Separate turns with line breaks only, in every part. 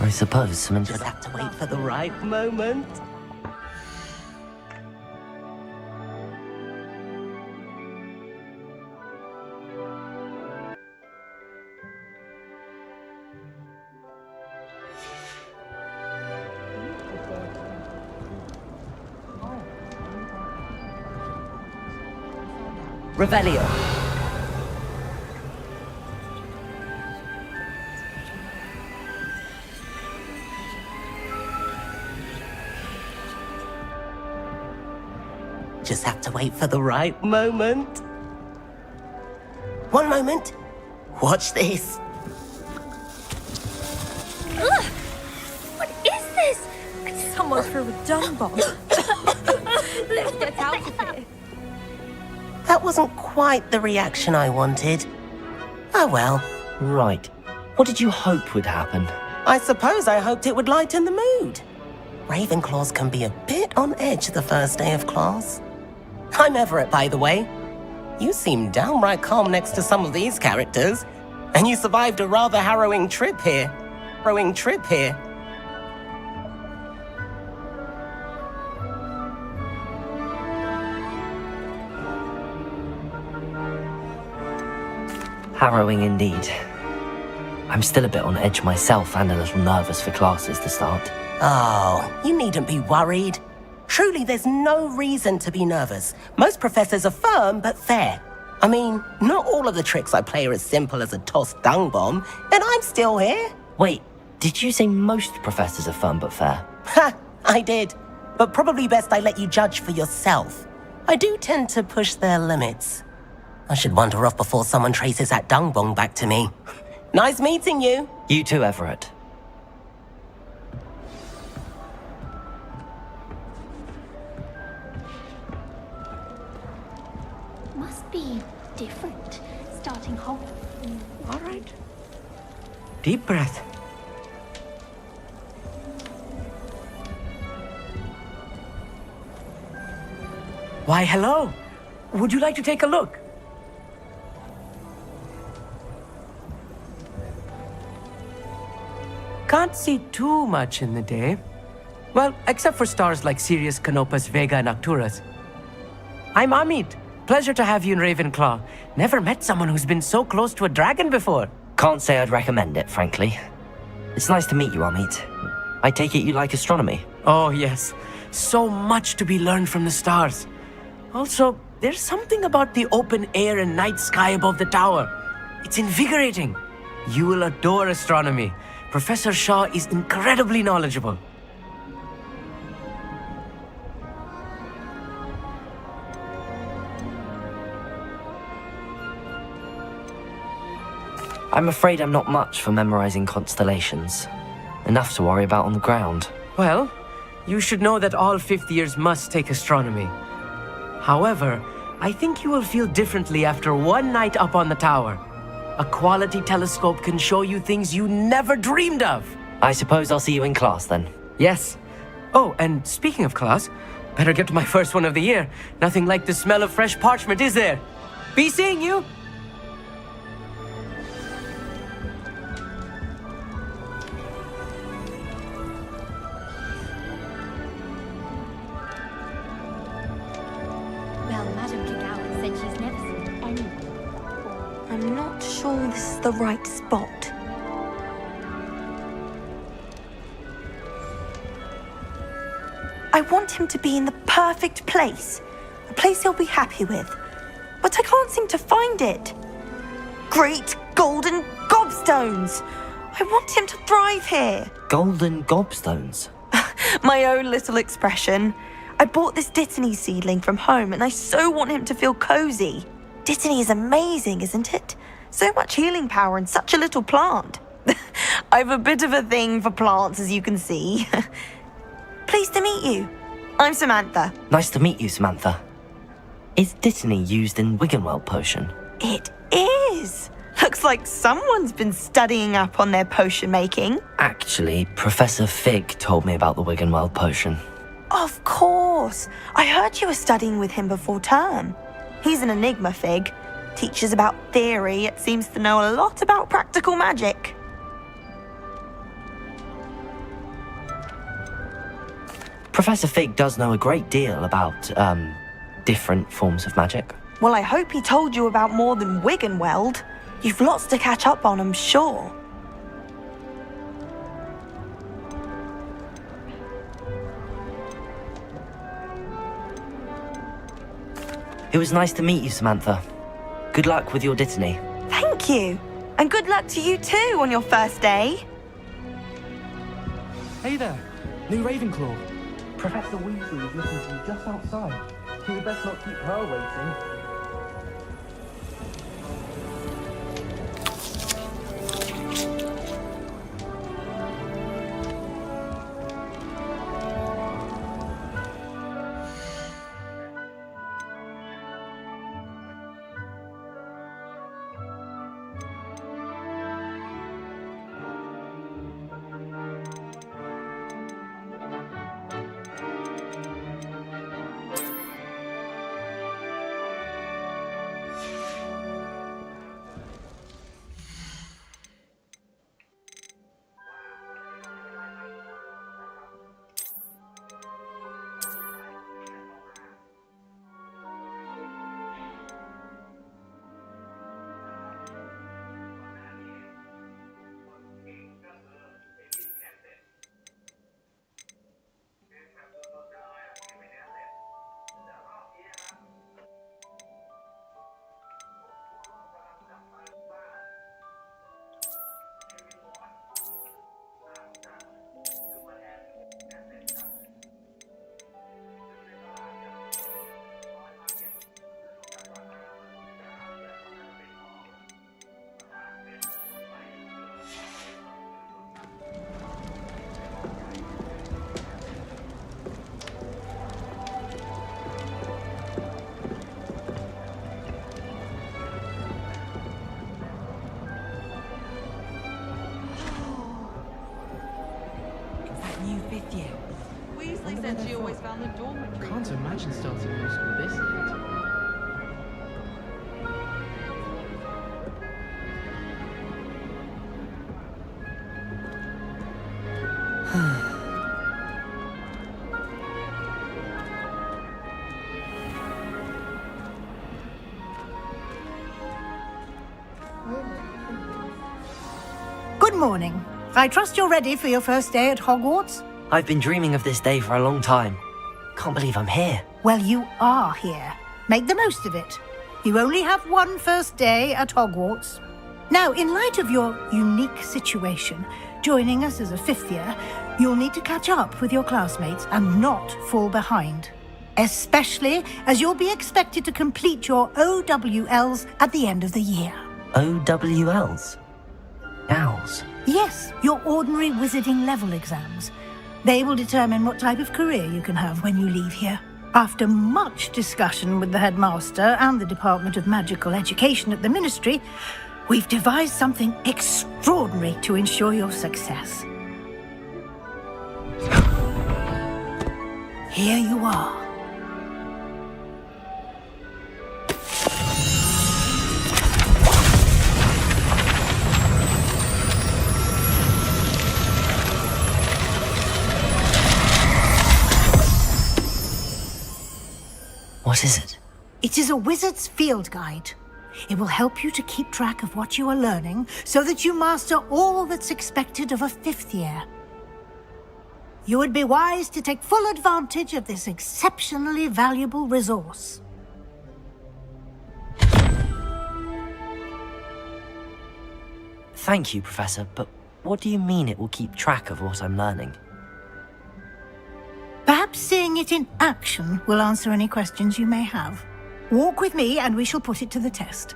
I suppose some
Just have to wait for the right moment. Revelio. Just have to wait for the right moment. One moment. Watch this.
Ugh! What is this? Someone threw a dung bomb. Let's get out of here.
That wasn't quite the reaction I wanted. Oh well.
Right. What did you hope would happen?
I suppose I hoped it would lighten the mood. Ravenclaws can be a bit on edge the first day of class. I'm Everett, by the way. You seem downright calm next to some of these characters. And you survived a rather harrowing trip here.
Harrowing indeed. I'm still a bit on edge myself and a little nervous for classes to start.
Oh, you needn't be worried. Truly, there's no reason to be nervous. Most professors are firm but fair. I mean, not all of the tricks I play are as simple as a tossed dung bomb, and I'm still here.
Wait, did you say most professors are firm but fair?
Ha! I did. But probably best I let you judge for yourself. I do tend to push their limits. I should wander off before someone traces that dung bomb back to me. Nice meeting you.
You too, Everett.
Must be different, starting Hogwarts.
All right. Deep breath. Why, hello. Would you like to take a look? Can't see too much in the day. Well, except for stars like Sirius, Canopus, Vega, and Arcturus. I'm Amit. Pleasure to have you in Ravenclaw. Never met someone who's been so close to a dragon before.
Can't say I'd recommend it, frankly. It's nice to meet you, Amit. I take it you like astronomy?
Oh, yes. So much to be learned from the stars. Also, there's something about the open air and night sky above the tower. It's invigorating. You will adore astronomy. Professor Shaw is incredibly knowledgeable.
I'm afraid I'm not much for memorizing constellations. Enough to worry about on the ground.
Well, you should know that all fifth years must take astronomy. However, I think you will feel differently after one night up on the tower. A quality telescope can show you things you never dreamed of.
I suppose I'll see you in class then.
Yes. Oh, and speaking of class, better get to my first one of the year. Nothing like the smell of fresh parchment, is there? Be seeing you!
Well, Madame Kagawa said she's never seen anyone before.
I'm not sure this is the right spot. I want him to be in the perfect place. A place he'll be happy with. But I can't seem to find it. Great golden gobstones! I want him to thrive here.
Golden gobstones?
My own little expression. I bought this Dittany seedling from home and I so want him to feel cozy. Dittany is amazing, isn't it? So much healing power in such a little plant. I've a bit of a thing for plants, as you can see. Pleased to meet you. I'm Samantha.
Nice to meet you, Samantha. Is Dittany used in Wiggenweld potion?
It is. Looks like someone's been studying up on their potion making.
Actually, Professor Fig told me about the Wiggenweld potion.
Of course. I heard you were studying with him before term. He's an enigma, Fig. Teaches about theory, yet seems to know a lot about practical magic.
Professor Fig does know a great deal about, different forms of magic.
Well, I hope he told you about more than wig and weld. You've lots to catch up on, I'm sure.
It was nice to meet you, Samantha. Good luck with your dittany.
Thank you. And good luck to you too on your first day.
Hey there, new Ravenclaw. Professor Weasley is looking for you just outside. You best not keep her waiting.
Weasley said she always found the dormitory.
Can't imagine starting middle school this late.
Good morning. I trust you're ready for your first day at Hogwarts?
I've been dreaming of this day for a long time. Can't believe I'm here.
Well, you are here. Make the most of it. You only have one first day at Hogwarts. Now, in light of your unique situation, joining us as a fifth year, you'll need to catch up with your classmates and not fall behind. Especially as you'll be expected to complete your OWLs at the end of the year.
OWLs? Owls?
Yes, your ordinary wizarding level exams. They will determine what type of career you can have when you leave here. After much discussion with the headmaster and the Department of Magical Education at the Ministry, we've devised something extraordinary to ensure your success. Here you are.
What is it?
It is a wizard's field guide. It will help you to keep track of what you are learning so that you master all that's expected of a fifth year. You would be wise to take full advantage of this exceptionally valuable resource.
Thank you, Professor, but what do you mean it will keep track of what I'm learning?
Perhaps seeing it in action will answer any questions you may have. Walk with me and we shall put it to the test.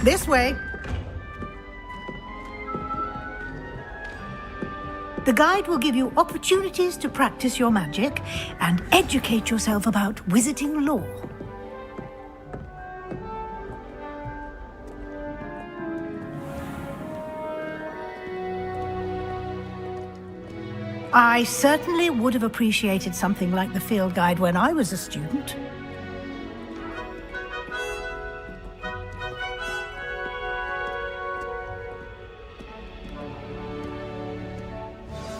This way. The guide will give you opportunities to practice your magic and educate yourself about wizarding lore. I certainly would have appreciated something like the field guide when I was a student.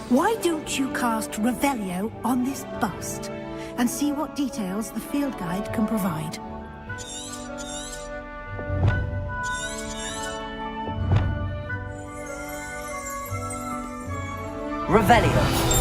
Why don't you cast Revelio on this bust and see what details the field guide can provide?
Revelio.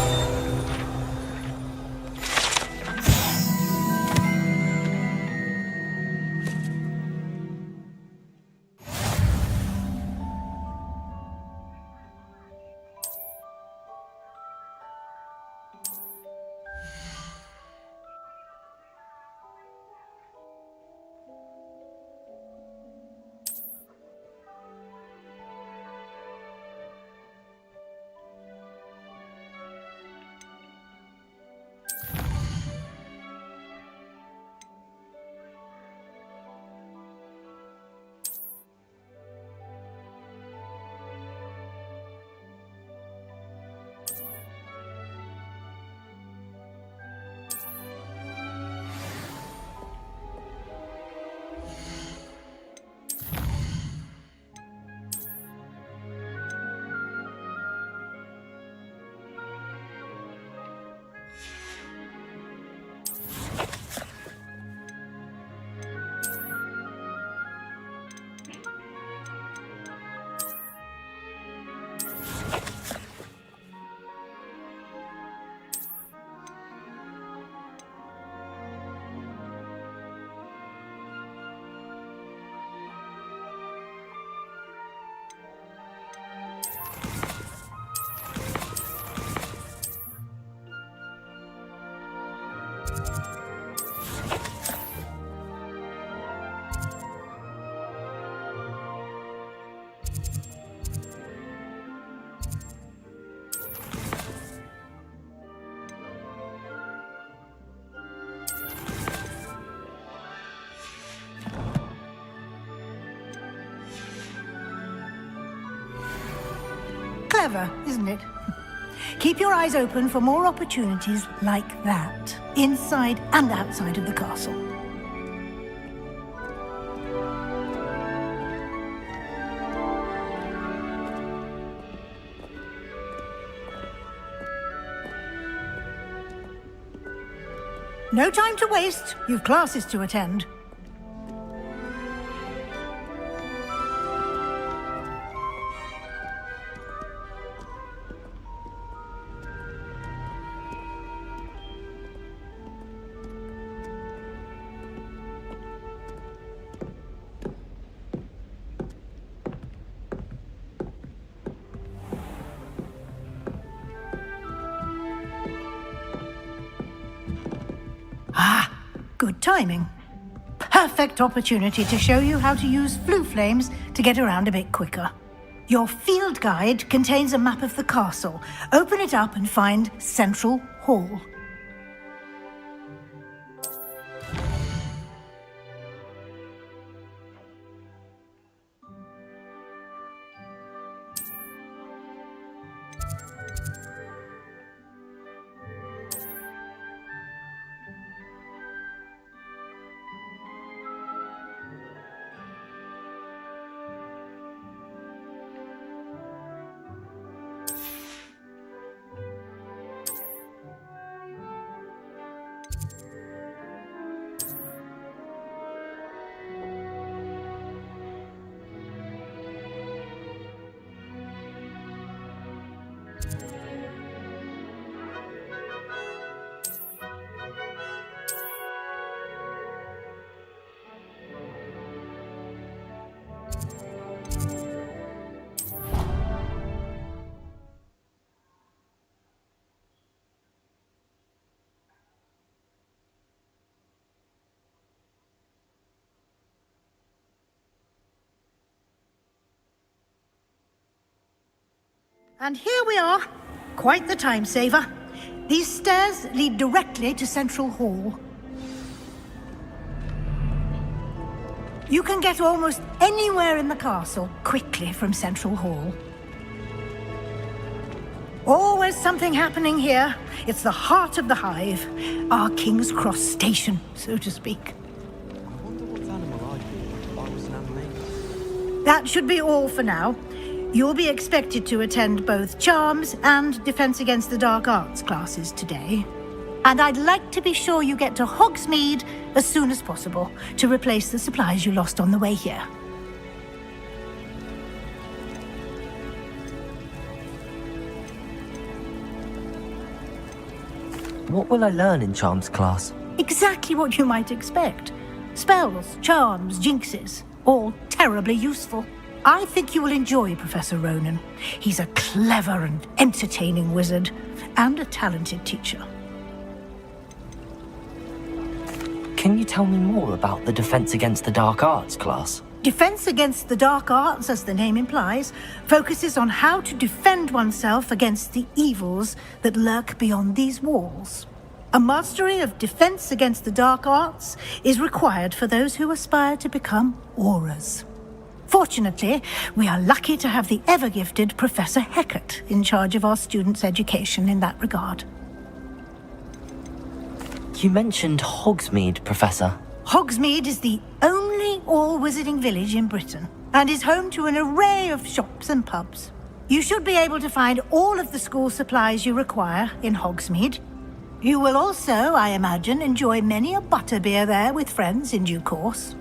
Clever, isn't it? Keep your eyes open for more opportunities like that, inside and outside of the castle. No time to waste. You've classes to attend. Good timing. Perfect opportunity to show you how to use flue flames to get around a bit quicker. Your field guide contains a map of the castle. Open it up and find Central Hall. And here we are. Quite the time saver. These stairs lead directly to Central Hall. You can get almost anywhere in the castle quickly from Central Hall. Always something happening here. It's the heart of the hive, our King's Cross station, so to speak.
I wonder what animal I'd be if I was an animator.
That should be all for now. You'll be expected to attend both Charms and Defense Against the Dark Arts classes today. And I'd like to be sure you get to Hogsmeade as soon as possible to replace the supplies you lost on the way here.
What will I learn in Charms class?
Exactly what you might expect. Spells, charms, jinxes, all terribly useful. I think you will enjoy Professor Ronan. He's a clever and entertaining wizard, and a talented teacher.
Can you tell me more about the Defense Against the Dark Arts class?
Defense Against the Dark Arts, as the name implies, focuses on how to defend oneself against the evils that lurk beyond these walls. A mastery of Defense Against the Dark Arts is required for those who aspire to become auras. Fortunately, we are lucky to have the ever-gifted Professor Hecat in charge of our students' education in that regard.
You mentioned Hogsmeade, Professor.
Hogsmeade is the only all-wizarding village in Britain and is home to an array of shops and pubs. You should be able to find all of the school supplies you require in Hogsmeade. You will also, I imagine, enjoy many a butterbeer there with friends in due course.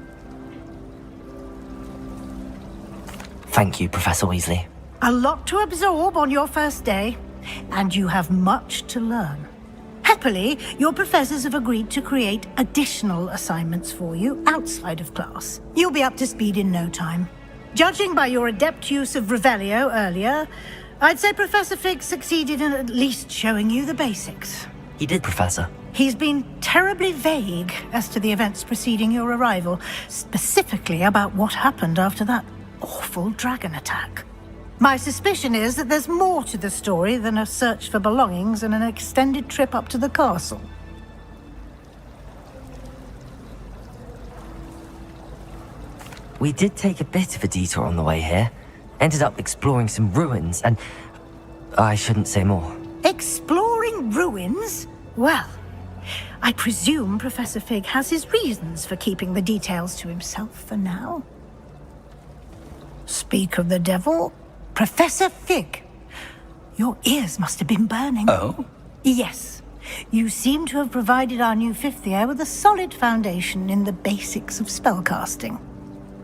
Thank you, Professor Weasley.
A lot to absorb on your first day, and you have much to learn. Happily, your professors have agreed to create additional assignments for you outside of class. You'll be up to speed in no time. Judging by your adept use of Revelio earlier, I'd say Professor Fig succeeded in at least showing you the basics.
He did, Professor.
He's been terribly vague as to the events preceding your arrival, specifically about what happened after that awful dragon attack. My suspicion is that there's more to the story than a search for belongings and an extended trip up to the castle.
We did take a bit of a detour on the way here. Ended up exploring some ruins and... I shouldn't say more.
Exploring ruins? Well, I presume Professor Fig has his reasons for keeping the details to himself for now. Speak of the devil, Professor Fig. Your ears must have been burning.
Oh?
Yes. You seem to have provided our new fifth year with a solid foundation in the basics of spellcasting.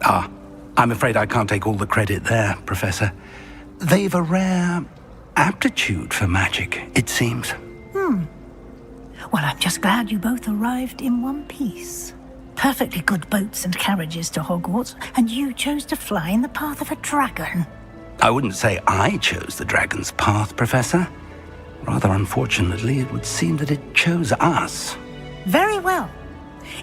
Ah, I'm afraid I can't take all the credit there, Professor. They've a rare aptitude for magic, it seems.
Well, I'm just glad you both arrived in one piece. Perfectly good boats and carriages to Hogwarts, and you chose to fly in the path of a dragon.
I wouldn't say I chose the dragon's path, Professor. Rather unfortunately, it would seem that it chose us.
Very well.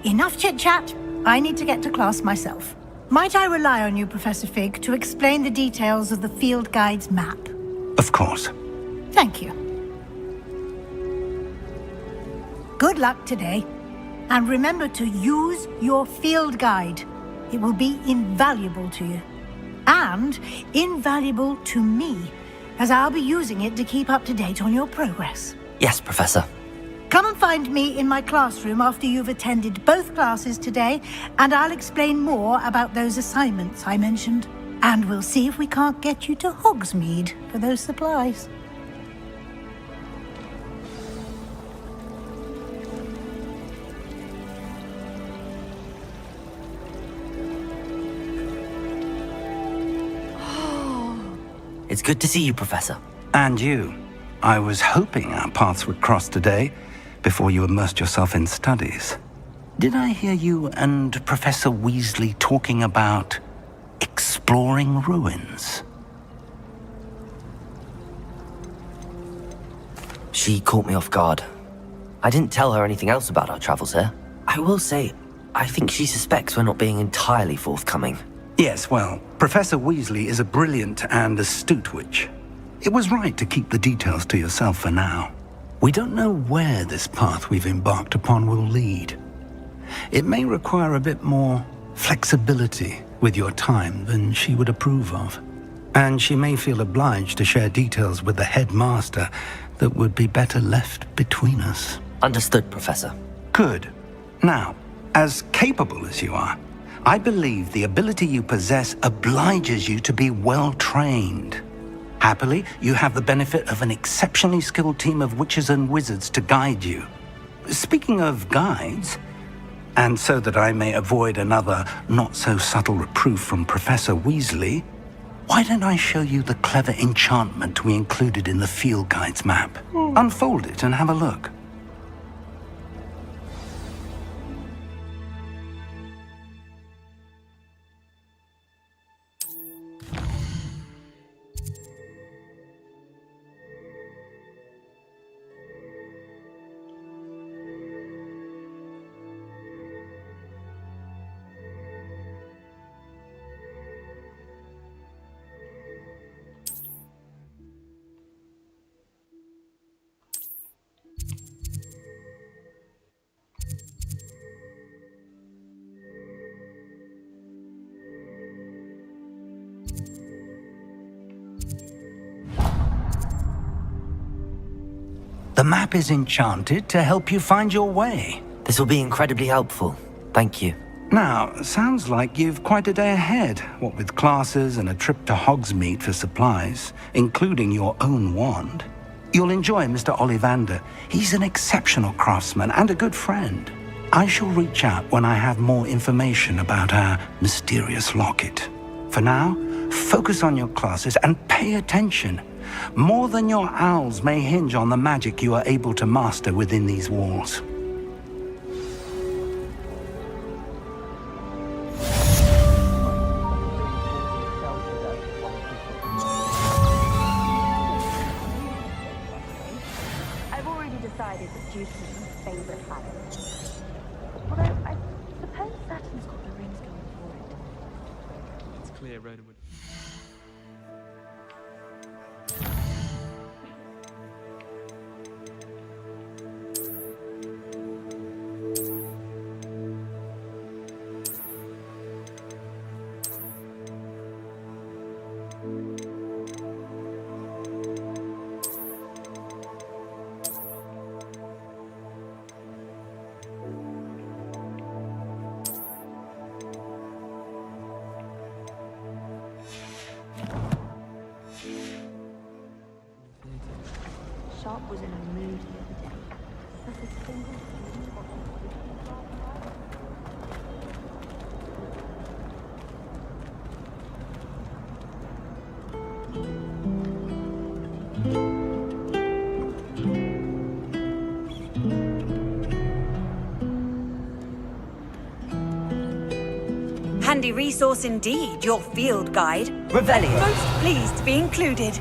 Enough chit-chat. I need to get to class myself. Might I rely on you, Professor Fig, to explain the details of the field guide's map?
Of course.
Thank you. Good luck today. And remember to use your field guide. It will be invaluable to you. And invaluable to me, as I'll be using it to keep up to date on your progress.
Yes, Professor.
Come and find me in my classroom after you've attended both classes today, and I'll explain more about those assignments I mentioned. And we'll see if we can't get you to Hogsmeade for those supplies.
It's good to see you, Professor.
And you. I was hoping our paths would cross today, before you immersed yourself in studies. Did I hear you and Professor Weasley talking about exploring ruins?
She caught me off guard. I didn't tell her anything else about our travels here. I will say, I think she suspects we're not being entirely forthcoming.
Yes, well, Professor Weasley is a brilliant and astute witch. It was right to keep the details to yourself for now. We don't know where this path we've embarked upon will lead. It may require a bit more flexibility with your time than she would approve of. And she may feel obliged to share details with the headmaster that would be better left between us.
Understood, Professor.
Good. Now, as capable as you are, I believe the ability you possess obliges you to be well trained. Happily, you have the benefit of an exceptionally skilled team of witches and wizards to guide you. Speaking of guides, and so that I may avoid another not-so-subtle reproof from Professor Weasley, why don't I show you the clever enchantment we included in the field guide's map? Unfold it and have a look. The map is enchanted to help you find your way.
This will be incredibly helpful. Thank you.
Now, sounds like you've quite a day ahead, what with classes and a trip to Hogsmeade for supplies, including your own wand. You'll enjoy Mr. Ollivander. He's an exceptional craftsman and a good friend. I shall reach out when I have more information about our mysterious locket. For now, focus on your classes and pay attention. More than your owls may hinge on the magic you are able to master within these walls.
I've already decided that Juice is my favourite planet. Although, I suppose Saturn's got the rings going for it.
It's clear Ronan would...
Sharp was in a mood the other day. Not a single thing of
Handy resource indeed, your field guide.
Revelio.
Most pleased to be included.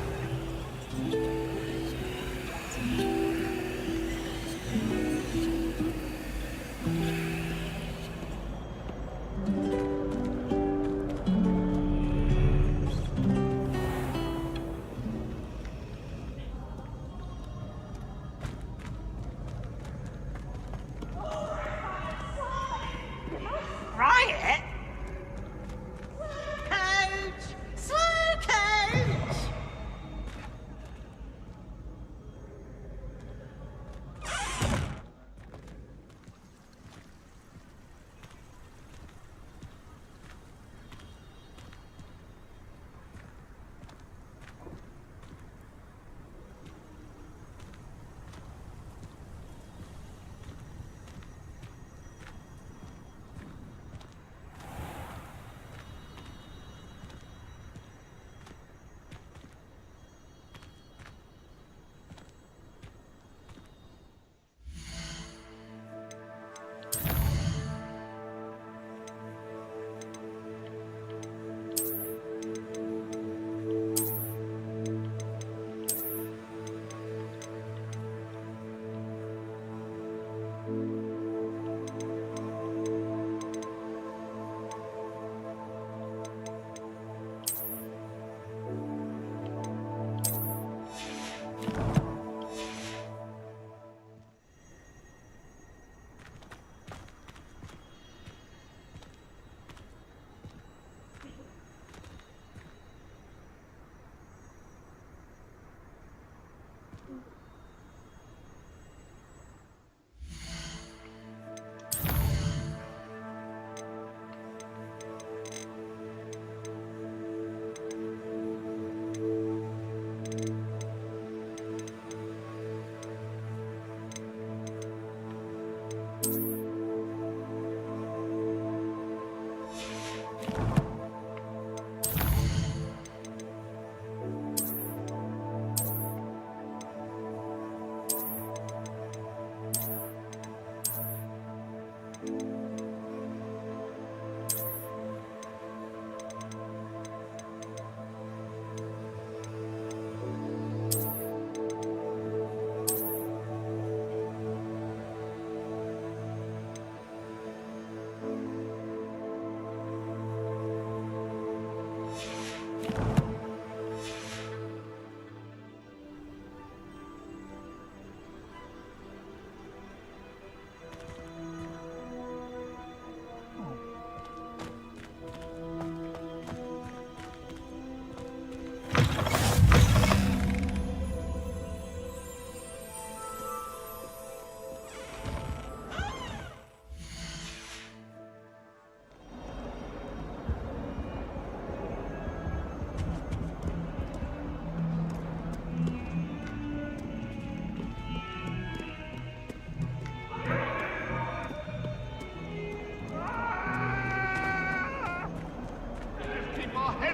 Riot? Coach! Slow coach!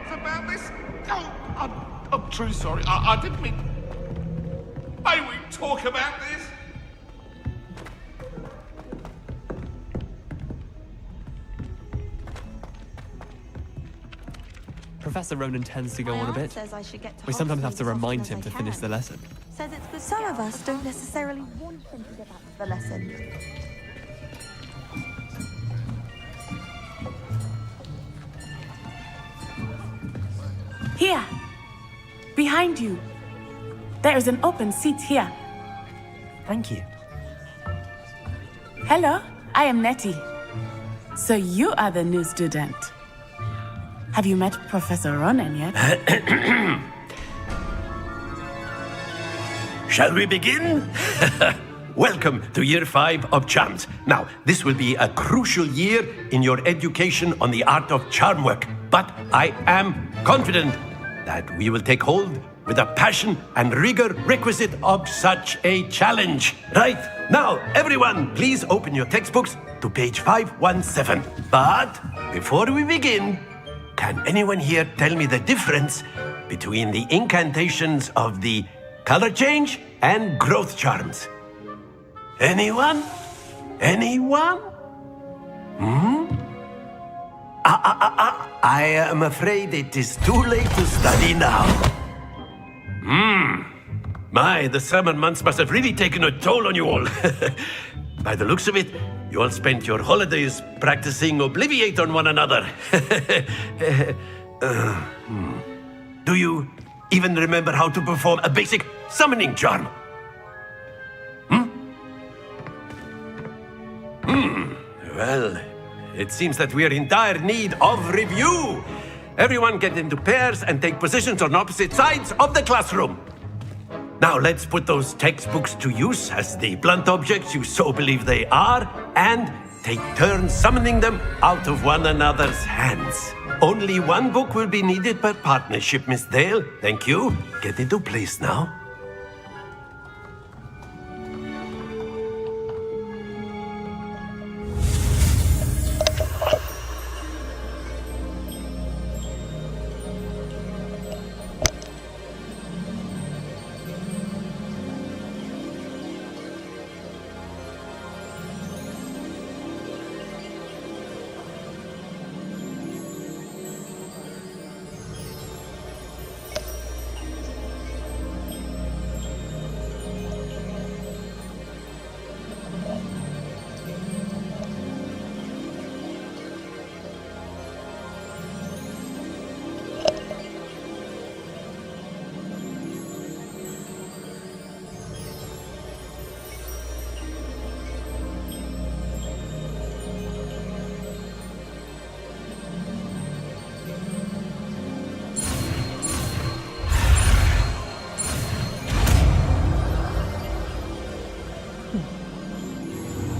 talked about this? Oh, I'm truly sorry. I didn't mean... May we talk about this?
Professor Ronan tends to go on a bit.
Says I should get to
We sometimes have
Hogwarts
to
as often
remind
as
him
I
to
can.
finish the lesson.
Says it's good. Some of us don't necessarily want him to get back to the lesson.
Here, behind you. There is an open seat here.
Thank you.
Hello, I am Nettie. So you are the new student. Have you met Professor Ronan yet?
Shall we begin? Welcome to Year 5 of Charms. Now, this will be a crucial year in your education on the art of charm work, but I am confident that we will take hold with the passion and rigor requisite of such a challenge. Right, now, everyone, please open your textbooks to page 517. But before we begin, can anyone here tell me the difference between the incantations of the color change and growth charms? Anyone? Anyone? I am afraid it is too late to study now. My, the summer months must have really taken a toll on you all. By the looks of it, you all spent your holidays practicing Obliviate on one another. Do you even remember how to perform a basic summoning charm? Well, it seems that we are in dire need of review. Everyone get into pairs and take positions on opposite sides of the classroom. Now let's put those textbooks to use as the blunt objects you so believe they are, and take turns summoning them out of one another's hands. Only one book will be needed per partnership, Miss Dale. Thank you. Get into place now.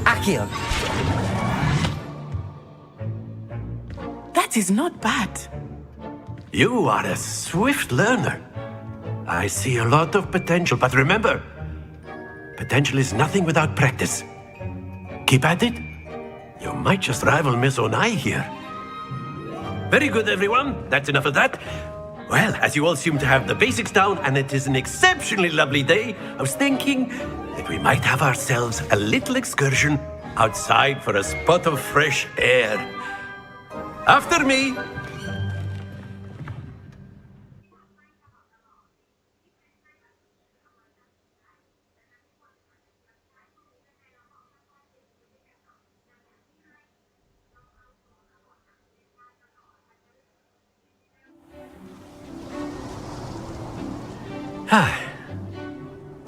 Akio.
That is not bad.
You are a swift learner. I see a lot of potential, but remember, potential is nothing without practice. Keep at it. You might just rival Miss Onai here. Very good, everyone. That's enough of that. Well, as you all seem to have the basics down, and it is an exceptionally lovely day, I was thinking that we might have ourselves a little excursion outside for a spot of fresh air. After me.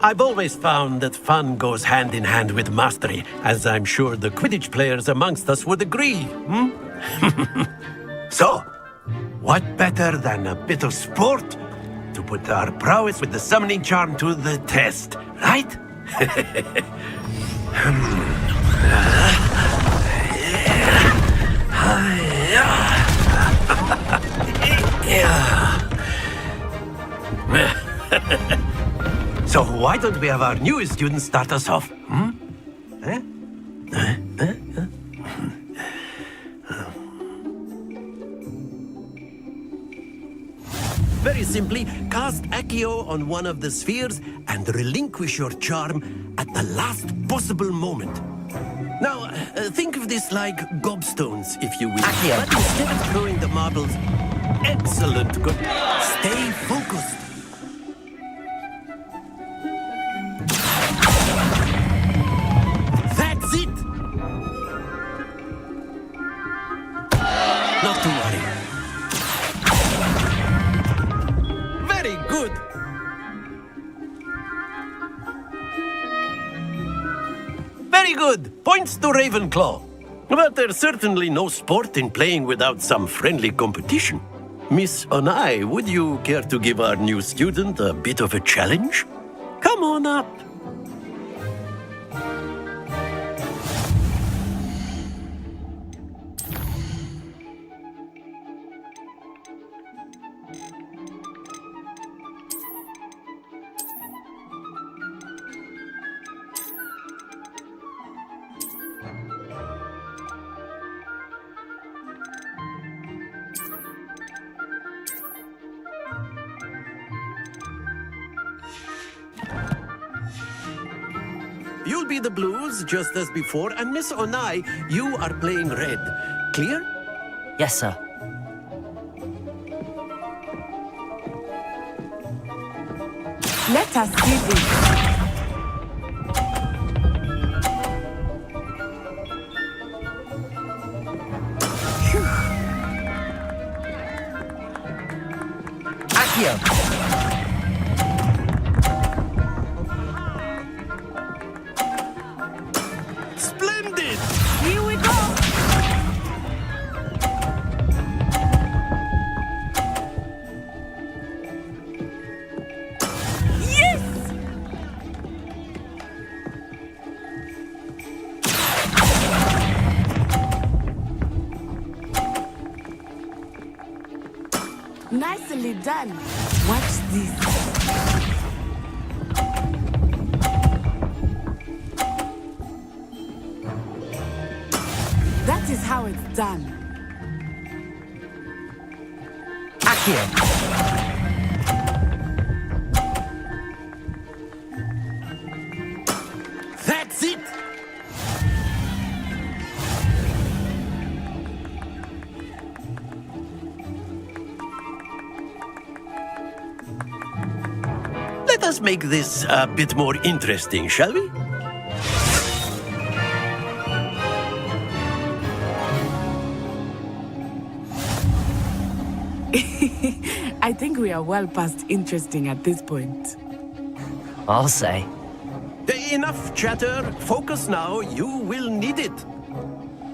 I've always found that fun goes hand in hand with mastery, as I'm sure the Quidditch players amongst us would agree, So, what better than a bit of sport to put our prowess with the summoning charm to the test, right? So why don't we have our newest student start us off? simply cast Accio on one of the spheres and relinquish your charm at the last possible moment. Now, think of this like gobstones, if you will.
Accio.
But instead of throwing the marbles, excellent. Good. Stay focused. That's it. Not to worry. Very good. Very good. Points to Ravenclaw. But there's certainly no sport in playing without some friendly competition. Miss Onai, would you care to give our new student a bit of a challenge? Come on up. You'll be the blues, just as before, and Miss Onai, you are playing red. Clear?
Yes, sir.
Let us see this.
Accio.
Splendid!
Here we go. Yes! Nicely done. Watch this. That is how it's done.
Accio.
That's it! Let us make this a bit more interesting, shall we?
I think we are well past interesting at this point.
I'll say.
Enough chatter. Focus now. You will need it.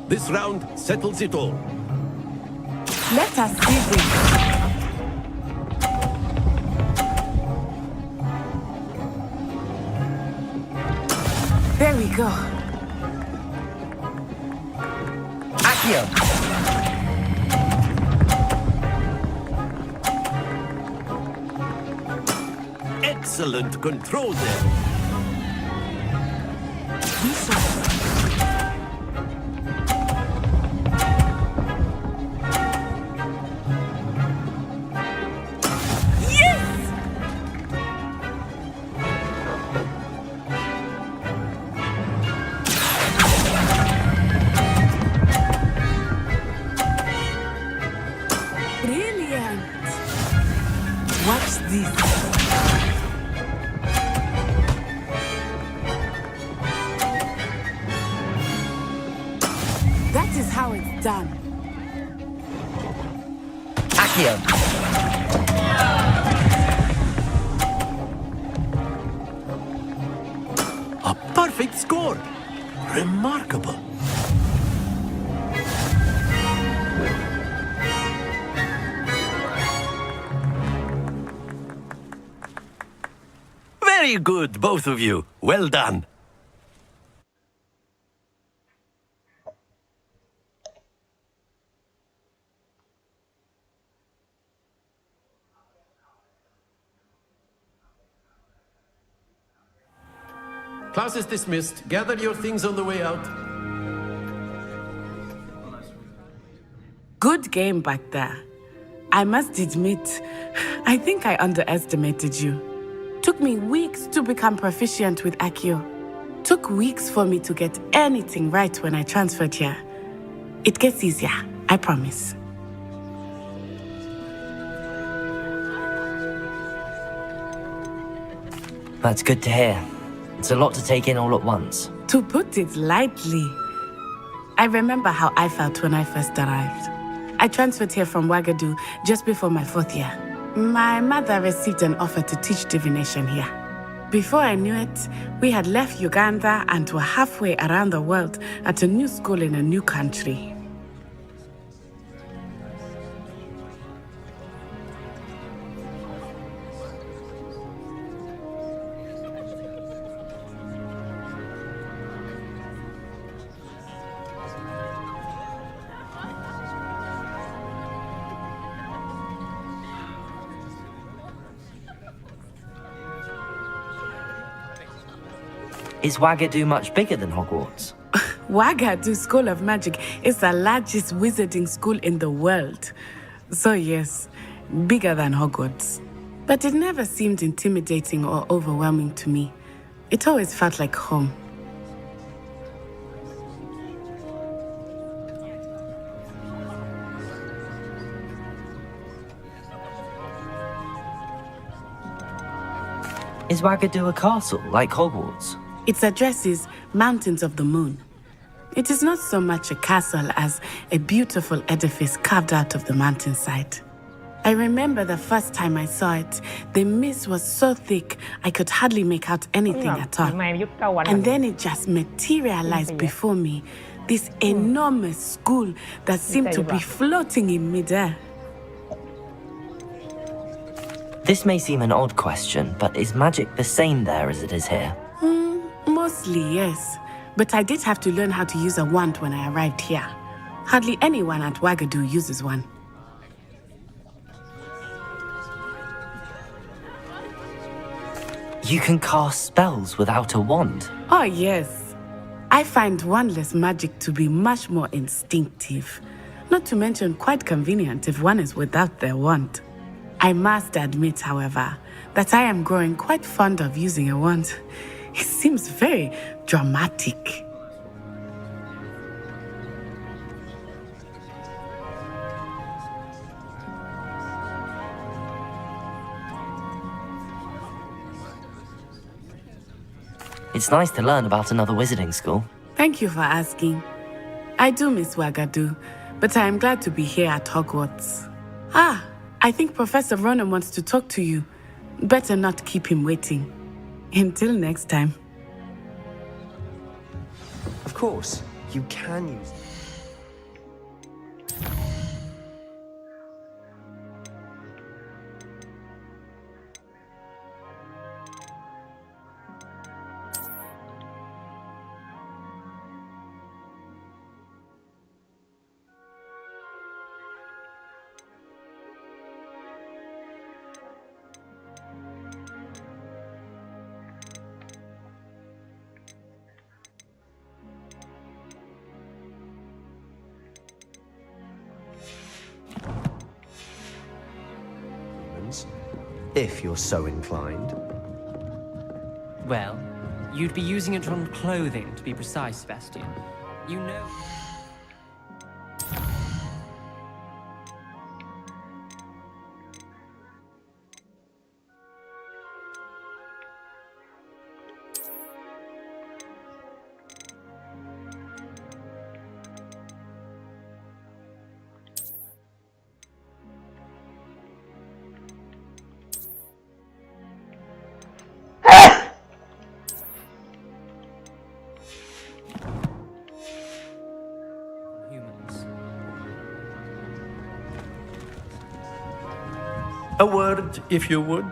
This round settles it all.
Let us see this. There we go.
Accio.
Excellent control there.
Yes! Brilliant! Watch this. That is how it's done.
Accio.
A perfect score. Remarkable. Very good, both of you. Well done. Class is dismissed. Gather your things on the way out.
Good game back there. I must admit, I think I underestimated you. Took me weeks to become proficient with Accio. Took weeks for me to get anything right when I transferred here. It gets easier, I promise.
That's good to hear. It's a lot to take in all at once.
To put it lightly, I remember how I felt when I first arrived. I transferred here from Ouagadougou just before my 4th year. My mother received an offer to teach divination here. Before I knew it, we had left Uganda and were halfway around the world at a new school in a new country.
Is Ouagadougou much bigger than Hogwarts?
Ouagadougou School of Magic is the largest wizarding school in the world. So yes, bigger than Hogwarts. But it never seemed intimidating or overwhelming to me. It always felt like home.
Is Ouagadougou a castle, like Hogwarts?
Its address is Mountains of the Moon. It is not so much a castle as a beautiful edifice carved out of the mountainside. I remember the first time I saw it, the mist was so thick I could hardly make out anything at all. And then it just materialized before me, this enormous school that seemed to be floating in midair.
This may seem an odd question, but is magic the same there as it is here?
Mostly, yes. But I did have to learn how to use a wand when I arrived here. Hardly anyone at Ouagadougou uses one.
You can cast spells without a wand?
Oh, yes. I find wandless magic to be much more instinctive. Not to mention quite convenient if one is without their wand. I must admit, however, that I am growing quite fond of using a wand. It seems very dramatic.
It's nice to learn about another wizarding school.
Thank you for asking. I do miss Ouagadougou, but I am glad to be here at Hogwarts. I think Professor Ronan wants to talk to you. Better not keep him waiting. Until next time.
Of course, you can use it. If you're so inclined.
Well, you'd be using it on clothing, to be precise, Sebastian. You know...
A word, if you would.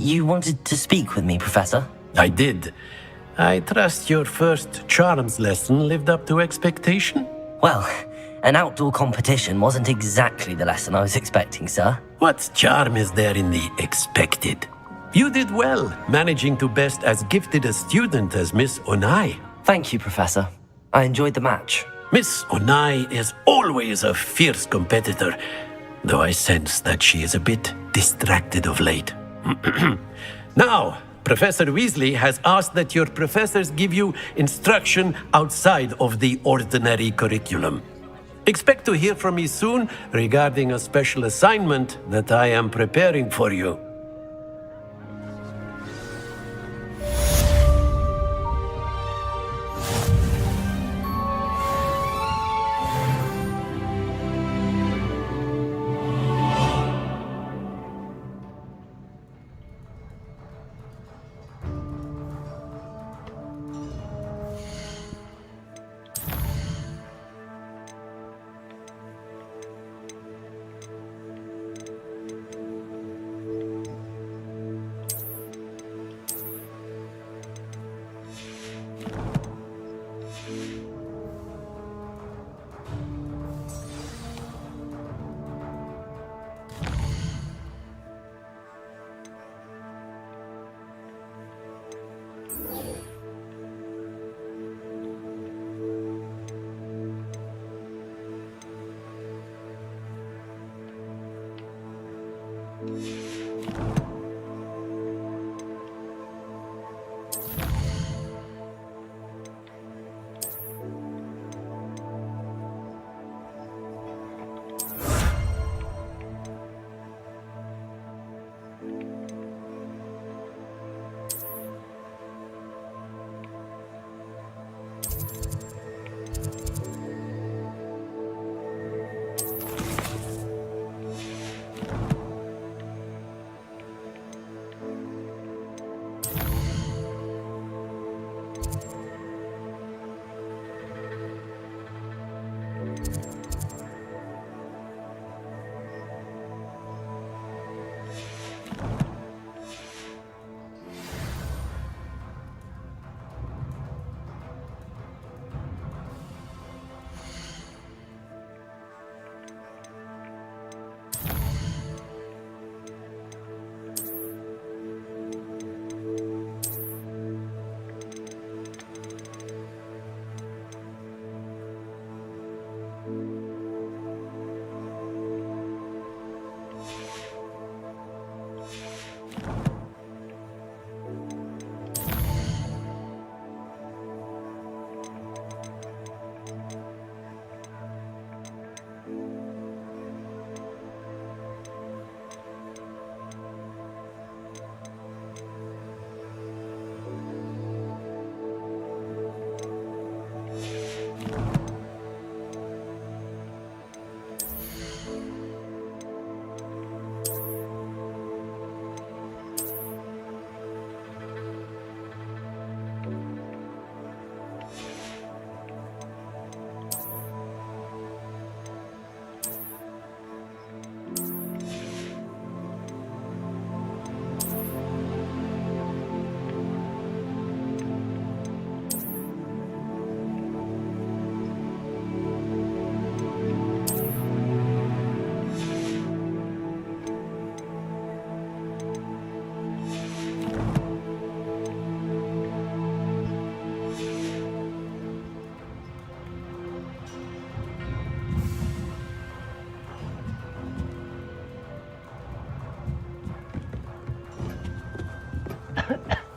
You wanted to speak with me, Professor?
I did. I trust your first charms lesson lived up to expectation?
Well, an outdoor competition wasn't exactly the lesson I was expecting, sir.
What charm is there in the expected? You did well, managing to best as gifted a student as Miss Onai.
Thank you, Professor. I enjoyed the match.
Miss Onai is always a fierce competitor, though I sense that she is a bit distracted of late. Now, Professor Weasley has asked that your professors give you instruction outside of the ordinary curriculum. Expect to hear from me soon regarding a special assignment that I am preparing for you.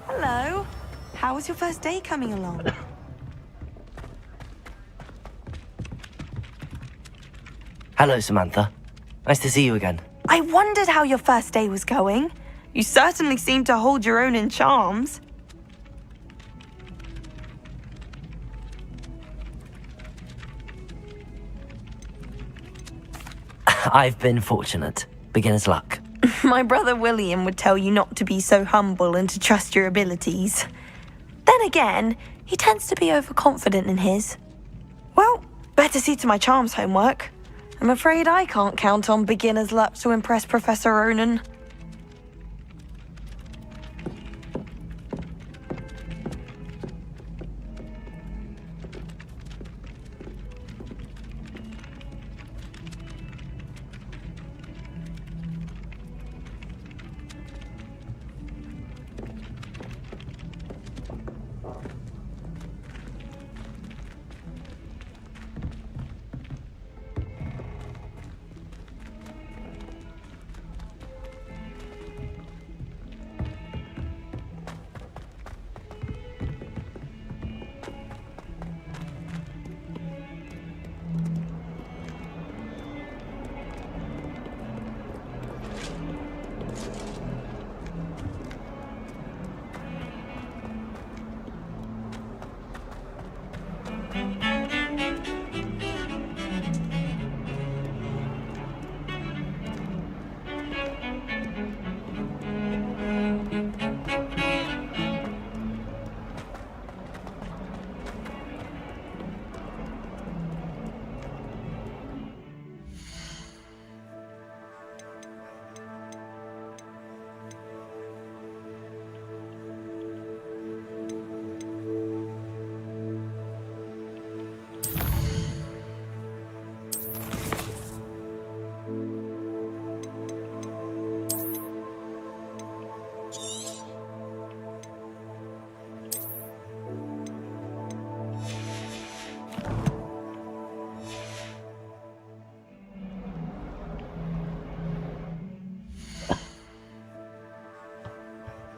Hello. How was your first day coming along?
Hello, Samantha. Nice to see you again.
I wondered how your first day was going. You certainly seem to hold your own in charms.
I've been fortunate. Beginner's luck.
My brother William would tell you not to be so humble and to trust your abilities. Then again, he tends to be overconfident in his. Well, better see to my charms homework. I'm afraid I can't count on beginner's luck to impress Professor Ronan.